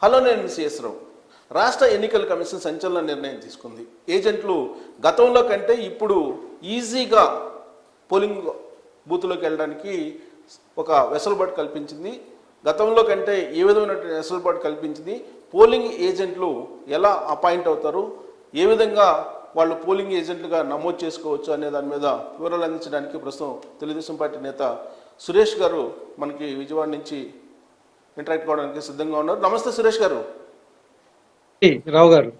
Hello, నేను CS రావు. రాష్ట్ర ఎన్నికల కమిషన్ సంచలన నిర్ణయం తీసుకుంది. ఏజెంట్లు గతంలో కంటే ఇప్పుడు ఈజీగా పోలింగ్ బూత్లోకి వెళ్ళడానికి ఒక వెసులుబాటు కల్పించింది. గతంలో కంటే ఏ విధమైన వెసులుబాటు కల్పించింది, పోలింగ్ ఏజెంట్లు ఎలా అపాయింట్ అవుతారు, ఏ విధంగా వాళ్ళు పోలింగ్ ఏజెంట్లుగా నమోదు చేసుకోవచ్చు అనే దాని మీద వివరాలు అందించడానికి ప్రస్తుతం తెలుగుదేశం పార్టీ నేత సురేష్ గారు మనకి విజయవాడ నుంచి ఇంటరాక్ట్ కావడానికి సిద్ధంగా ఉన్నారు. నమస్తే సురేష్ గారు. రావు గారు.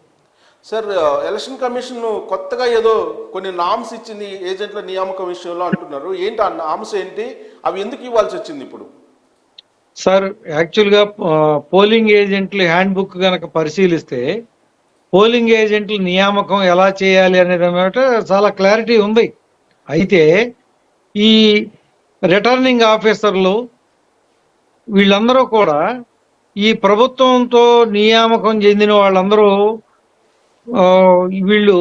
సార్, ఎలక్షన్ కమిషన్ కొత్తగా ఏదో కొన్ని నామ్స్ ఇచ్చింది ఏజెంట్ల నియామకం విషయంలో అంటున్నారు. ఏంటి ఆ నామ్స్ ఏంటి, అవి ఎందుకు ఇవ్వాల్సి వచ్చింది ఇప్పుడు? సార్, యాక్చువల్గా పోలింగ్ ఏజెంట్ల హ్యాండ్ బుక్ కనుక పరిశీలిస్తే పోలింగ్ ఏజెంట్ల నియామకం ఎలా చేయాలి అనేది అన్నమాట చాలా క్లారిటీ ఉంది. అయితే ఈ రిటర్నింగ్ ఆఫీసర్లు వీళ్ళందరూ కూడా ఈ ప్రభుత్వంతో నియామకం చెందిన వాళ్ళందరూ వీళ్ళు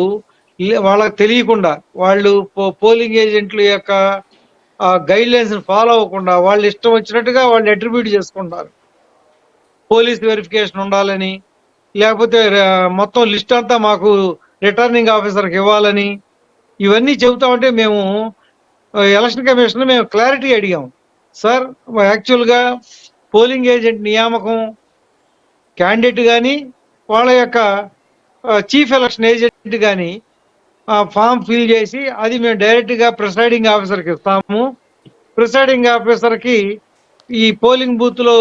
వాళ్ళకి తెలియకుండా వాళ్ళు పోలింగ్ ఏజెంట్ల యొక్క గైడ్ లైన్స్ ఫాలో అవ్వకుండా వాళ్ళు ఇష్టం వచ్చినట్టుగా వాళ్ళు అట్రిబ్యూట్ చేసుకుంటారు. పోలీస్ వెరిఫికేషన్ ఉండాలని, లేకపోతే మొత్తం లిస్ట్ అంతా మాకు రిటర్నింగ్ ఆఫీసర్కి ఇవ్వాలని ఇవన్నీ చెబుతామంటే మేము ఎలక్షన్ కమిషన్ మేము క్లారిటీ అడిగాం. సార్, యాక్చువల్గా పోలింగ్ ఏజెంట్ నియామకం క్యాండిడేట్ కానీ వాళ్ళ యొక్క చీఫ్ ఎలక్షన్ ఏజెంట్ కానీ ఫామ్ ఫిల్ చేసి అది మేము డైరెక్ట్గా ప్రిసైడింగ్ ఆఫీసర్కి ఇస్తాము. ప్రిసైడింగ్ ఆఫీసర్కి ఈ పోలింగ్ బూత్లో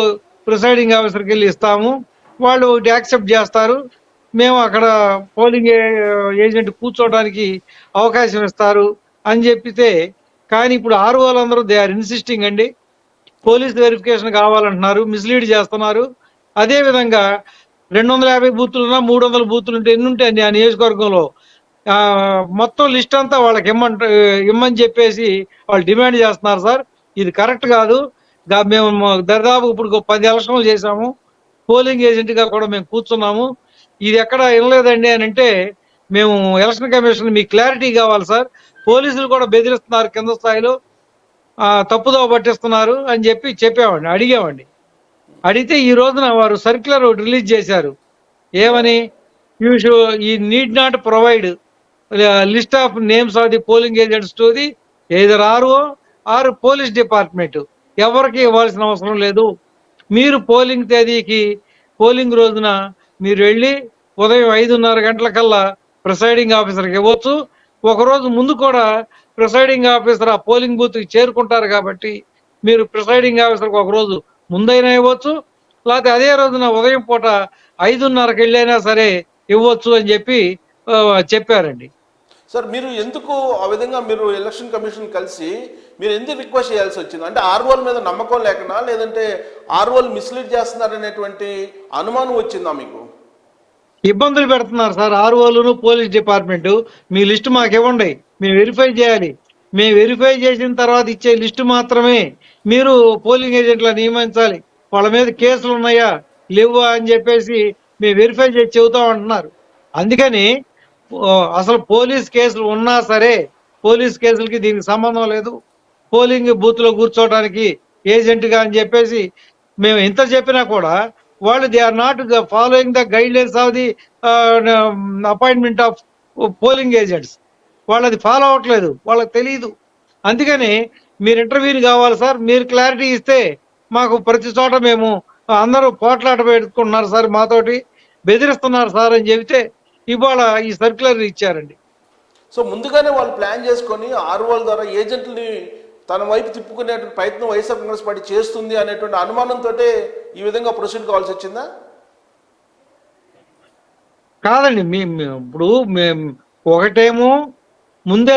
ప్రిసైడింగ్ ఆఫీసర్కి వెళ్ళి ఇస్తాము. వాళ్ళు ఒకటి యాక్సెప్ట్ చేస్తారు, మేము అక్కడ పోలింగ్ ఏజెంట్ కూర్చోవడానికి అవకాశం ఇస్తారు అని చెప్పితే. కానీ ఇప్పుడు వాళ్ళందరూ దే ఆర్ ఇన్సిస్టింగ్ అండి, పోలీస్ వెరిఫికేషన్ కావాలంటున్నారు, మిస్లీడ్ చేస్తున్నారు. అదేవిధంగా 250 బూతులున్నా 300 బూతులు ఉంటే ఎన్ని ఉంటాయండి ఆ నియోజకవర్గంలో? మొత్తం లిస్ట్ అంతా వాళ్ళకి ఇమ్మని చెప్పేసి వాళ్ళు డిమాండ్ చేస్తున్నారు. సార్, ఇది కరెక్ట్ కాదు. మేము దరిదాపు ఇప్పుడు 10 ఎలక్షన్లు చేశాము, పోలింగ్ ఏజెంట్గా కూడా మేము కూర్చున్నాము, ఇది ఎక్కడ వినలేదండి అని అంటే మేము ఎలక్షన్ కమిషన్ మీకు క్లారిటీ కావాలి సార్, పోలీసులు కూడా బెదిరిస్తున్నారు, కింద స్థాయిలో తప్పుదోవ పట్టిస్తున్నారు అని చెప్పామండి, అడిగామండి. అడిగితే ఈ రోజున వారు సర్క్యులర్ ఒకటి రిలీజ్ చేశారు. ఏమని? We need not provide list of names of the polling agents to the either RO or police department. ఎవరికి ఇవ్వాల్సిన అవసరం లేదు. మీరు పోలింగ్ తేదీకి పోలింగ్ రోజున మీరు వెళ్ళి ఉదయం 5:30 గంటలకల్లా ప్రిసైడింగ్ ఆఫీసర్కి ఇవ్వచ్చు. ఒకరోజు ముందు కూడా ప్రిసైడింగ్ ఆఫీసర్ ఆ పోలింగ్ బూత్కి చేరుకుంటారు కాబట్టి మీరు ప్రిసైడింగ్ ఆఫీసర్కి ఒకరోజు ముందైనా ఇవ్వచ్చు, లేకపోతే అదే రోజున ఉదయం పూట 5:30కి వెళ్ళైనా సరే ఇవ్వచ్చు అని చెప్పారండి. సార్, మీరు ఎందుకు ఆ విధంగా మీరు ఎలక్షన్ కమిషన్ కలిసి మీరు ఎందుకు రిక్వెస్ట్ చేయాల్సి వచ్చింది? అంటే ఆర్ఓల మీద నమ్మకం లేకనా, లేదంటే ఆర్ఓలు మిస్లీడ్ చేస్తున్నారనేటువంటి అనుమానం వచ్చిందా మీకు? ఇబ్బందులు పెడుతున్నారు సార్ ఆర్ఓలు, పోలీస్ డిపార్ట్మెంట్. మీ లిస్టు మాకు ఇవ్వండి, మేము వెరిఫై చేయాలి. మేము వెరిఫై చేసిన తర్వాత ఇచ్చే లిస్టు మాత్రమే మీరు పోలింగ్ ఏజెంట్ల నియమించాలి. వాళ్ళ మీద కేసులు ఉన్నాయా లేవా అని చెప్పేసి మేము వెరిఫై చేసి చెబుతాం అంటున్నారు. అందుకని అసలు పోలీస్ కేసులు ఉన్నా సరే పోలీస్ కేసులకి దీనికి సంబంధం లేదు, పోలింగ్ బూత్లో కూర్చోవడానికి ఏజెంట్గా అని చెప్పేసి మేము ఎంత చెప్పినా కూడా వాళ్ళు they are not following the guidelines of the appointment of polling agents. వాళ్ళు అది ఫాలో అవ్వట్లేదు, వాళ్ళకి తెలియదు. అందుకని మీరు ఇంటర్వ్యూని కావాలి సార్, మీరు క్లారిటీ ఇస్తే మాకు ప్రతి చోట మేము అందరూ పోట్లాట పెట్టుకుంటున్నారు సార్, మాతోటి బెదిరిస్తున్నారు సార్ అని చెబితే ఇవాళ ఈ సర్క్యులర్ ఇచ్చారండి. సో ముందుగానే వాళ్ళు ప్లాన్ చేసుకొని ఆర్ఓల ద్వారా ఏజెంట్ని తన వైపు తిప్పుకునే ప్రయత్నం వైఎస్ఆర్ కాంగ్రెస్ పార్టీ చేస్తుంది అనేటువంటి అనుమానంతో ఈ విధంగా ప్రొసీడ్ కావాల్సి వచ్చిందా? కాదండి, ఇప్పుడు మేము ఒకటేమో ముందే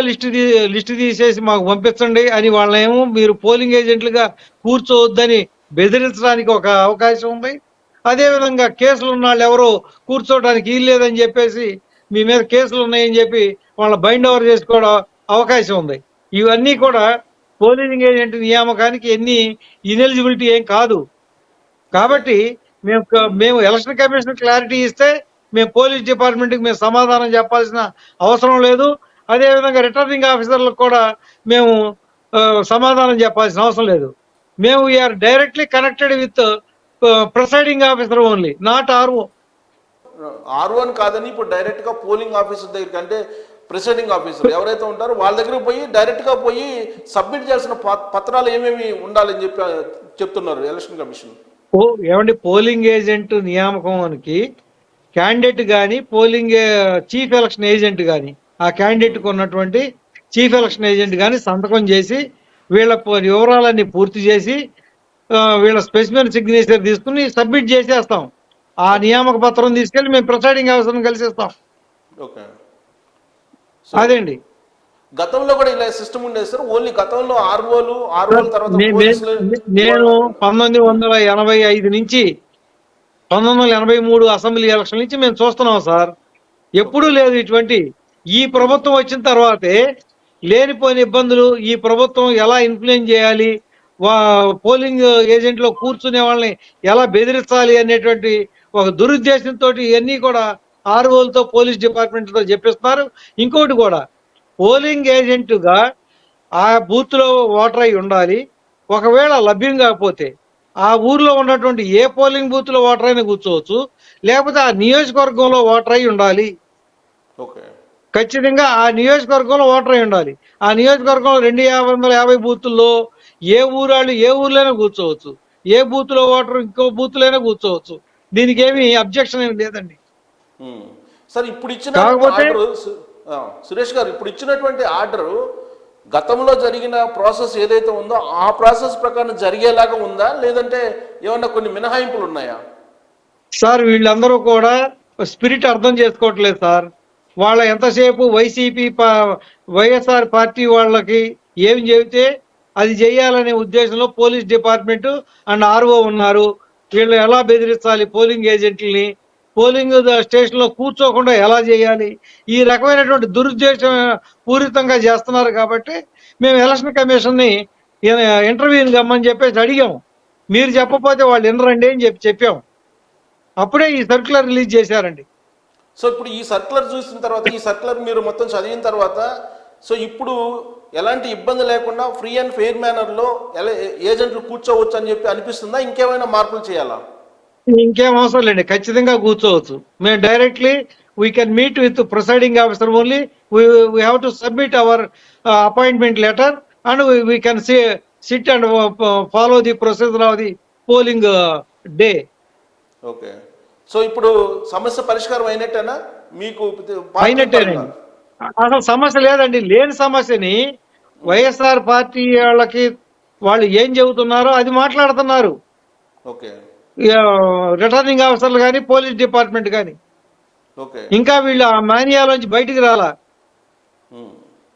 లిస్ట్ తీసేసి మాకు పంపించండి అని వాళ్ళేమో మీరు పోలింగ్ ఏజెంట్లుగా కూర్చోవద్దని బెదిరించడానికి ఒక అవకాశం ఉంది. అదేవిధంగా కేసులు ఉన్న వాళ్ళు ఎవరో కూర్చోవడానికి వీల్లేదని చెప్పేసి మీ మీద కేసులు ఉన్నాయని చెప్పి వాళ్ళ బైండ్ ఓవర్ చేసుకోవడం అవకాశం ఉంది. ఇవన్నీ కూడా పోలింగ్ ఏజెంట్ నియామకానికి ఇనెలిజిబిలిటీ ఏం కాదు. కాబట్టి మేము ఎలక్షన్ కమిషన్ క్లారిటీ ఇస్తే మేము పోలీస్ డిపార్ట్మెంట్కి మేము సమాధానం చెప్పాల్సిన అవసరం లేదు. అదేవిధంగా రిటర్నింగ్ ఆఫీసర్లకు కూడా మేము సమాధానం చెప్పాల్సిన అవసరం లేదు. మేము we are directly connected with presiding officer only, not RO. R1 కాదని ఇప్పుడు డైరెక్ట్ గా పోలింగ్ ఆఫీసర్ దగ్గరికి, అంటే ప్రిసైడింగ్ ఆఫీసర్ ఎవరైతే ఉంటారో వాళ్ళ దగ్గరికి పోయి డైరెక్ట్ గా పోయి సబ్మిట్ చేయాల్సిన పత్రాలు ఏమేమి ఉండాలని చెప్పి చెప్తున్నారు ఎలక్షన్ కమిషన్. ఏమండి, పోలింగ్ ఏజెంట్ నియామకానికి క్యాండిడేట్ కానీ పోలింగ్ చీఫ్ ఎలక్షన్ ఏజెంట్ కానీ ఆ క్యాండిడేట్కి ఉన్నటువంటి చీఫ్ ఎలక్షన్ ఏజెంట్ కానీ సంతకం చేసి వీళ్ళ వివరాలన్నీ పూర్తి చేసి వీళ్ళ స్పెసిమెన్ సిగ్నేచర్ తీసుకుని సబ్మిట్ చేసేస్తాం. ఆ నియామక పత్రం తీసుకెళ్లి మేము ప్రిసైడింగ్ ఆఫీసర్ని కలిసిస్తాం. ఓకే, అదేండి. గతంలో కూడా ఇలా సిస్టమ్ ఉండేది సార్. ఓన్లీ గతంలో ఆర్ఓలు తర్వాత నేను 1985 నుంచి 1983 అసెంబ్లీ ఎలక్షన్ నుంచి మేము చూస్తున్నాం సార్. ఎప్పుడూ లేదు ఇటువంటి. ఈ ప్రభుత్వం వచ్చిన తర్వాతే లేనిపోయిన ఇబ్బందులు, ఈ ప్రభుత్వం ఎలా ఇన్ఫ్లుయెన్స్ చేయాలి, పోలింగ్ ఏజెంట్లో కూర్చునే వాళ్ళని ఎలా బెదిరించాలి అనేటువంటి ఒక దురుద్దేశంతో ఇవన్నీ కూడా ఆర్ఓలతో పోలీస్ డిపార్ట్మెంట్తో చెప్పిస్తున్నారు. ఇంకోటి కూడా, పోలింగ్ ఏజెంట్గా ఆ బూత్లో ఓటర్ అయి ఉండాలి. ఒకవేళ లభ్యం కాకపోతే ఆ ఊర్లో ఉన్నటువంటి ఏ పోలింగ్ బూత్లో ఓటర్ అయినా కూర్చోవచ్చు, లేకపోతే ఆ నియోజకవర్గంలో ఓటర్ అయి ఉండాలి. ఓకే, ఖచ్చితంగా ఆ నియోజకవర్గంలో ఓటర్ అయి ఉండాలి. ఆ నియోజకవర్గంలో 250 బూతుల్లో ఏ ఊరాళ్ళు ఏ ఊర్లోనే కూర్చోవచ్చు, ఏ బూత్లో ఓటర్ ఇంకో బూత్లోనే కూర్చోవచ్చు. దీనికి ఏమి అబ్జెక్షన్ ఏమి లేదండి. సార్ ఇప్పుడు ఇచ్చిన కాకపోతే సురేష్ గారు, ఇప్పుడు ఇచ్చినటువంటి ఆర్డర్ గతంలో జరిగిన ప్రాసెస్ ఏదైతే ఉందో ఆ ప్రాసెస్ ప్రకారం జరిగేలాగా ఉందా, లేదంటే ఏమన్నా కొన్ని మినహాయింపులు ఉన్నాయా? సార్, వీళ్ళందరూ కూడా స్పిరిట్ అర్థం చేసుకోవట్లేదు సార్. వాళ్ళ ఎంతసేపు వైఎస్ఆర్ పార్టీ వాళ్ళకి ఏమి చెబితే అది చేయాలనే ఉద్దేశంలో పోలీస్ డిపార్ట్మెంట్ అండ్ ఆర్ఓ ఉన్నారు. వీళ్ళు ఎలా బెదిరించాలి పోలింగ్ ఏజెంట్లని, పోలింగ్ స్టేషన్లో కూర్చోకుండా ఎలా చేయాలి, ఈ రకమైనటువంటి దురుద్దేశం పూరితంగా చేస్తున్నారు. కాబట్టి మేము ఎలక్షన్ కమిషన్ని ఇంటర్వ్యూని గమ్మని చెప్పేసి అడిగాము. మీరు చెప్పకపోతే వాళ్ళు వినరండి అని చెప్పాం. అప్పుడే ఈ సర్క్యులర్ రిలీజ్ చేశారండి. సో ఇప్పుడు ఈ సర్క్యులర్ చూసిన తర్వాత, ఈ సర్క్యులర్ మీరు మొత్తం చదివిన తర్వాత, సో ఇప్పుడు ఎలాంటి ఇబ్బంది లేకుండా ఫ్రీ అండ్ ఫెయిర్ మేనర్లో ఏజెంట్లు కూర్చోవచ్చు అని చెప్పి అనిపిస్తుందా? ఇంకేమైనా మార్పులు చేయాలా? ఇంకేం అవసరం లేండి, ఖచ్చితంగా కూర్చోవచ్చు. మేము directly we can meet with presiding officer only. We have to submit our appointment letter and we can sit and follow the procedure of the polling day. Okay, so ఇప్పుడు సమస్య పరిష్కారం అయినట్టేనా మీకు? అయినట్టేనండి. అసలు సమస్య లేదండి. లేని సమస్యని వైఎస్ఆర్ పార్టీ వాళ్ళకి వాళ్ళు ఏం చెబుతున్నారో అది మాట్లాడుతున్నారు. ఓకే, రిటర్నింగ్ ఆఫీసర్లు కానీ పోలీస్ డిపార్ట్మెంట్ కానీ ఓకే, ఇంకా వీళ్ళు ఆ మాన్యాలోంచి బయటికి రాలా.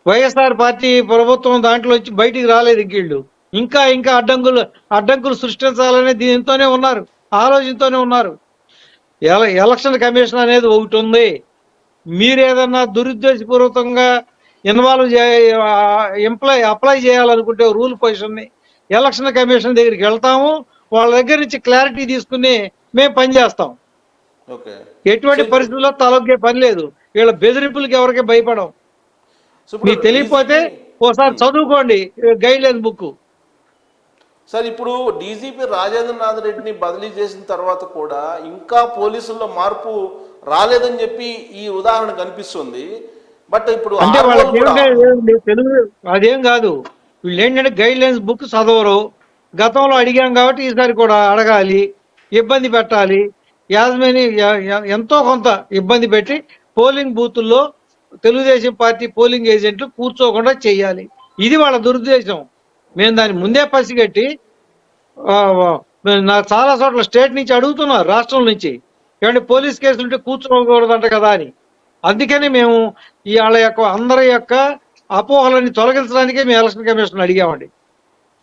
వైఎస్ఆర్ పార్టీ ప్రభుత్వం దాంట్లోంచి బయటికి రాలేదు. వీళ్ళు ఇంకా అడ్డంకులు సృష్టించాలనే దీంతోనే ఉన్నారు, ఆలోచనతోనే ఉన్నారు. ఎలక్షన్ కమిషన్ అనేది ఒకటి ఉంది. మీరేదన్నా దురుద్దేశపూర్వకంగా అప్లై చేయాలనుకుంటే రూల్ పొజిషన్ని ఎలక్షన్ కమిషన్ దగ్గరికి వెళ్తాము. వాళ్ళ దగ్గర నుంచి క్లారిటీ తీసుకుని మేము పనిచేస్తాం. ఎటువంటి పరిస్థితుల్లో తలొగ్గే పని లేదు. వీళ్ళ బెదిరింపులకి ఎవరికి భయపడం. మీకు తెలియకపోతే ఓసారి చదువుకోండి గైడ్ లైన్ బుక్. సార్, ఇప్పుడు డీజీపీ రాజేంద్రనాథ్ రెడ్డిని బదిలీ చేసిన తర్వాత కూడా ఇంకా పోలీసుల్లో మార్పు రాలేదని చెప్పి ఈ ఉదాహరణ కనిపిస్తుంది. బట్ ఇప్పుడు అంటే వాళ్ళకి తెలుగు అదేం కాదు. వీళ్ళు ఏంటంటే గైడ్ లైన్స్ బుక్ చదవరు. గతంలో అడిగాం కాబట్టి ఈసారి కూడా అడగాలి, ఇబ్బంది పెట్టాలి. యాజమాని ఎంతో కొంత ఇబ్బంది పెట్టి పోలింగ్ బూతుల్లో తెలుగుదేశం పార్టీ పోలింగ్ ఏజెంట్లు కూర్చోకుండా చెయ్యాలి. ఇది వాళ్ళ దురుద్దేశం. మేము దాన్ని ముందే పసిగట్టి చాలా చోట్ల స్టేట్ నుంచి అడుగుతున్నారు, రాష్ట్రం నుంచి, ఏమంటే పోలీస్ కేసులుంటే కూర్చోకూడదంట కదా అని. అందుకని మేము వాళ్ళ యొక్క అందరి యొక్క అపోహలని తొలగించడానికే మేము ఎలక్షన్ కమిషన్ అడిగామండి.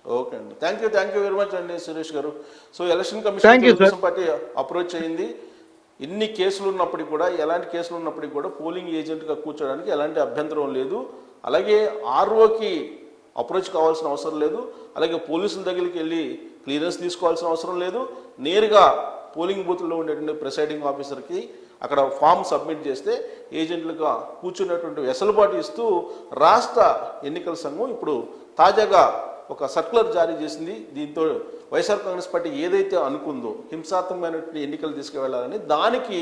ఓకే అండి, థ్యాంక్ యూ వెరీ మచ్ అండి సురేష్ గారు. So election commission Telugu Desam party approach అయింది. ఎన్ని కేసులు ఉన్నప్పటికీ కూడా, ఎలాంటి కేసులు ఉన్నప్పటికీ కూడా పోలింగ్ ఏజెంట్గా కూర్చోడానికి ఎలాంటి అభ్యంతరం లేదు. అలాగే ఆర్ఓకి అప్రోచ్ కావాల్సిన అవసరం లేదు. అలాగే పోలీసుల దగ్గరికి వెళ్ళి క్లియరెన్స్ తీసుకోవాల్సిన అవసరం లేదు. నేరుగా పోలింగ్ బూత్లో ఉండేటువంటి ప్రిసైడింగ్ ఆఫీసర్కి అక్కడ ఫామ్ సబ్మిట్ చేస్తే ఏజెంట్లుగా కూర్చున్నటువంటి వెసులుబాటు ఇస్తూ రాష్ట్ర ఎన్నికల సంఘం ఇప్పుడు తాజాగా ఒక సర్క్యులర్ జారీ చేసింది. దీంతో వైఎస్ఆర్ కాంగ్రెస్ పార్టీ ఏదైతే అనుకుందో హింసాత్మకమైనటువంటి ఎన్నికలు తీసుకువెళ్లాలని, దానికి